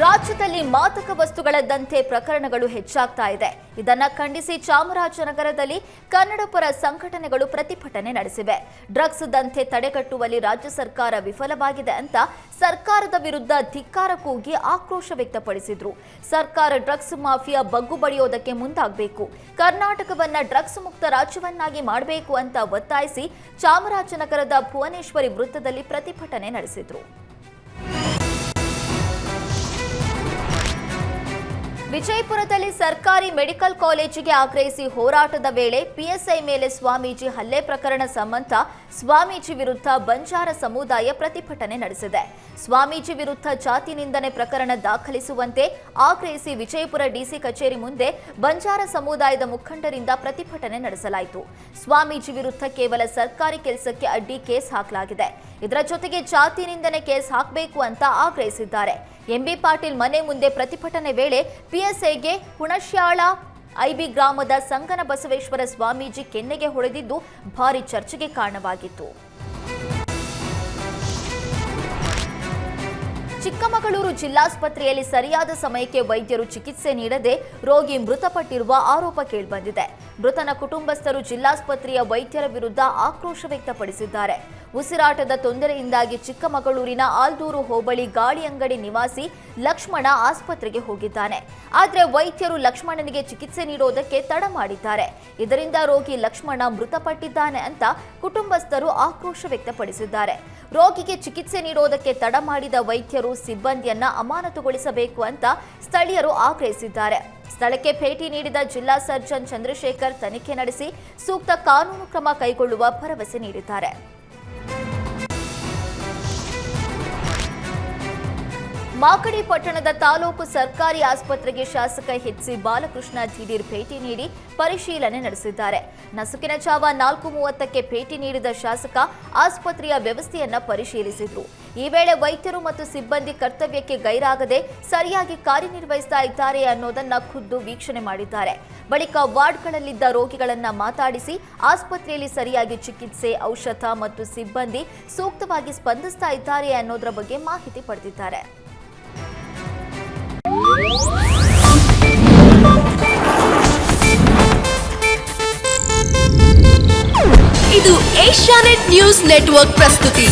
ರಾಜ್ಯದಲ್ಲಿ ಮಾದಕ ವಸ್ತುಗಳ ದಂಧೆ ಪ್ರಕರಣಗಳು ಹೆಚ್ಚಾಗ್ತಾ ಇದೆ. ಇದನ್ನ ಖಂಡಿಸಿ ಚಾಮರಾಜನಗರದಲ್ಲಿ ಕನ್ನಡಪರ ಸಂಘಟನೆಗಳು ಪ್ರತಿಭಟನೆ ನಡೆಸಿವೆ. ಡ್ರಗ್ಸ್ ದಂಧೆ ತಡೆಗಟ್ಟುವಲ್ಲಿ ರಾಜ್ಯ ಸರ್ಕಾರ ವಿಫಲವಾಗಿದೆ ಅಂತ ಸರ್ಕಾರದ ವಿರುದ್ಧ ಧಿಕ್ಕಾರ ಕೂಗಿ ಆಕ್ರೋಶ ವ್ಯಕ್ತಪಡಿಸಿದ್ರು. ಸರ್ಕಾರ ಡ್ರಗ್ಸ್ ಮಾಫಿಯಾ ಬಗ್ಗು ಬಡಿಯೋದಕ್ಕೆ ಮುಂದಾಗಬೇಕು, ಕರ್ನಾಟಕವನ್ನ ಡ್ರಗ್ಸ್ ಮುಕ್ತ ರಾಜ್ಯವನ್ನಾಗಿ ಮಾಡಬೇಕು ಅಂತ ಒತ್ತಾಯಿಸಿ ಚಾಮರಾಜನಗರದ ಭುವನೇಶ್ವರಿ ವೃತ್ತದಲ್ಲಿ ಪ್ರತಿಭಟನೆ ನಡೆಸಿದ್ರು. ವಿಜಯಪುರದಲ್ಲಿ ಸರ್ಕಾರಿ ಮೆಡಿಕಲ್ ಕಾಲೇಜಿಗೆ ಆಗ್ರಹಿಸಿ ಹೋರಾಟದ ವೇಳೆ ಪಿಎಸ್ಐ ಮೇಲೆ ಸ್ವಾಮೀಜಿ ಹಲ್ಲೆ ಪ್ರಕರಣ ಸಂಬಂಧ ಸ್ವಾಮೀಜಿ ವಿರುದ್ಧ ಬಂಜಾರ ಸಮುದಾಯ ಪ್ರತಿಭಟನೆ ನಡೆಸಿದೆ. ಸ್ವಾಮೀಜಿ ವಿರುದ್ಧ ಜಾತಿ ನಿಂದನೆ ಪ್ರಕರಣ ದಾಖಲಿಸುವಂತೆ ಆಗ್ರಹಿಸಿ ವಿಜಯಪುರ ಡಿಸಿ ಕಚೇರಿ ಮುಂದೆ ಬಂಜಾರ ಸಮುದಾಯದ ಮುಖಂಡರಿಂದ ಪ್ರತಿಭಟನೆ ನಡೆಸಲಾಯಿತು. ಸ್ವಾಮೀಜಿ ವಿರುದ್ಧ ಕೇವಲ ಸರ್ಕಾರಿ ಕೆಲಸಕ್ಕೆ ಅಡ್ಡಿ ಕೇಸ್ ಹಾಕಲಾಗಿದೆ. ಇದರ ಜೊತೆಗೆ ಜಾತಿ ನಿಂದನೆ ಕೇಸ್ ಹಾಕಬೇಕು ಅಂತ ಆಗ್ರಹಿಸಿದ್ದಾರೆ. ಎಂಬಿ ಪಾಟೀಲ್ ಮನೆ ಮುಂದೆ ಪ್ರತಿಭಟನೆ ವೇಳೆ ಪಿಎಸ್ಐಗೆ ಹುಣಶ್ಯಾಳ ಐಬಿ ಗ್ರಾಮದ ಸಂಗನ ಬಸವೇಶ್ವರ ಸ್ವಾಮೀಜಿ ಕೆನ್ನೆಗೆ ಹೊಡೆದಿದ್ದು ಭಾರಿ ಚರ್ಚೆಗೆ ಕಾರಣವಾಗಿತ್ತು. ಚಿಕ್ಕಮಗಳೂರು ಜಿಲ್ಲಾಸ್ಪತ್ರೆಯಲ್ಲಿ ಸರಿಯಾದ ಸಮಯಕ್ಕೆ ವೈದ್ಯರು ಚಿಕಿತ್ಸೆ ನೀಡದೆ ರೋಗಿ ಮೃತಪಟ್ಟಿರುವ ಆರೋಪ ಕೇಳಿಬಂದಿದೆ. ಮೃತನ ಕುಟುಂಬಸ್ಥರು ಜಿಲ್ಲಾಸ್ಪತ್ರೆಯ ವೈದ್ಯರ ವಿರುದ್ಧ ಆಕ್ರೋಶ ವ್ಯಕ್ತಪಡಿಸಿದ್ದಾರೆ. ಉಸಿರಾಟದ ತೊಂದರೆಯಿಂದಾಗಿ ಚಿಕ್ಕಮಗಳೂರಿನ ಆಲ್ದೂರು ಹೋಬಳಿ ಗಾಳಿಯಂಗಡಿ ನಿವಾಸಿ ಲಕ್ಷ್ಮಣ ಆಸ್ಪತ್ರೆಗೆ ಹೋಗಿದ್ದಾನೆ. ಆದರೆ ವೈದ್ಯರು ಲಕ್ಷ್ಮಣನಿಗೆ ಚಿಕಿತ್ಸೆ ನೀಡೋದಕ್ಕೆ ತಡ ಮಾಡಿದ್ದಾರೆ. ಇದರಿಂದ ರೋಗಿ ಲಕ್ಷ್ಮಣ ಮೃತಪಟ್ಟಿದ್ದಾನೆ ಅಂತ ಕುಟುಂಬಸ್ಥರು ಆಕ್ರೋಶ ವ್ಯಕ್ತಪಡಿಸಿದ್ದಾರೆ. ರೋಗಿಗೆ ಚಿಕಿತ್ಸೆ ನೀಡೋದಕ್ಕೆ ತಡ ಮಾಡಿದ ವೈದ್ಯರು ಸಿಬ್ಬಂದಿಯನ್ನ ಅಮಾನತುಗೊಳಿಸಬೇಕು ಅಂತ ಸ್ಥಳೀಯರು ಆಗ್ರಹಿಸಿದ್ದಾರೆ. ಸ್ಥಳಕ್ಕೆ ಭೇಟಿ ನೀಡಿದ ಜಿಲ್ಲಾ ಸರ್ಜನ್ ಚಂದ್ರಶೇಖರ್ ತನಿಖೆ ನಡೆಸಿ ಸೂಕ್ತ ಕಾನೂನು ಕ್ರಮ ಕೈಗೊಳ್ಳುವ ಭರವಸೆ ನೀಡಿದ್ದಾರೆ. ಮಾಗಡಿ ಪಟ್ಟಣದ ತಾಲೂಕು ಸರ್ಕಾರಿ ಆಸ್ಪತ್ರೆಗೆ ಶಾಸಕ ಎಚ್ ಸಿ ಬಾಲಕೃಷ್ಣ ದಿಢೀರ್ ಭೇಟಿ ನೀಡಿ ಪರಿಶೀಲನೆ ನಡೆಸಿದ್ದಾರೆ. ನಸುಕಿನ ಜಾವ 4:30ಕ್ಕೆ ಭೇಟಿ ನೀಡಿದ ಶಾಸಕ ಆಸ್ಪತ್ರೆಯ ವ್ಯವಸ್ಥೆಯನ್ನ ಪರಿಶೀಲಿಸಿದ್ರು. ಈ ವೇಳೆ ವೈದ್ಯರು ಮತ್ತು ಸಿಬ್ಬಂದಿ ಕರ್ತವ್ಯಕ್ಕೆ ಗೈರಾಗದೆ ಸರಿಯಾಗಿ ಕಾರ್ಯನಿರ್ವಹಿಸ್ತಾ ಇದ್ದಾರೆ ಅನ್ನೋದನ್ನ ಖುದ್ದು ವೀಕ್ಷಣೆ ಮಾಡಿದ್ದಾರೆ. ಬಳಿಕ ವಾರ್ಡ್ಗಳಲ್ಲಿದ್ದ ರೋಗಿಗಳನ್ನ ಮಾತಾಡಿಸಿ ಆಸ್ಪತ್ರೆಯಲ್ಲಿ ಸರಿಯಾಗಿ ಚಿಕಿತ್ಸೆ, ಔಷಧ ಮತ್ತು ಸಿಬ್ಬಂದಿ ಸೂಕ್ತವಾಗಿ ಸ್ಪಂದಿಸ್ತಾ ಇದ್ದಾರೆ ಅನ್ನೋದರ ಬಗ್ಗೆ ಮಾಹಿತಿ ಪಡೆದಿದ್ದಾರೆ. ಇದು ಏಷ್ಯಾನೆಟ್ ನ್ಯೂಸ್ ನೆಟ್ವರ್ಕ್ ಪ್ರಸ್ತುತಿ.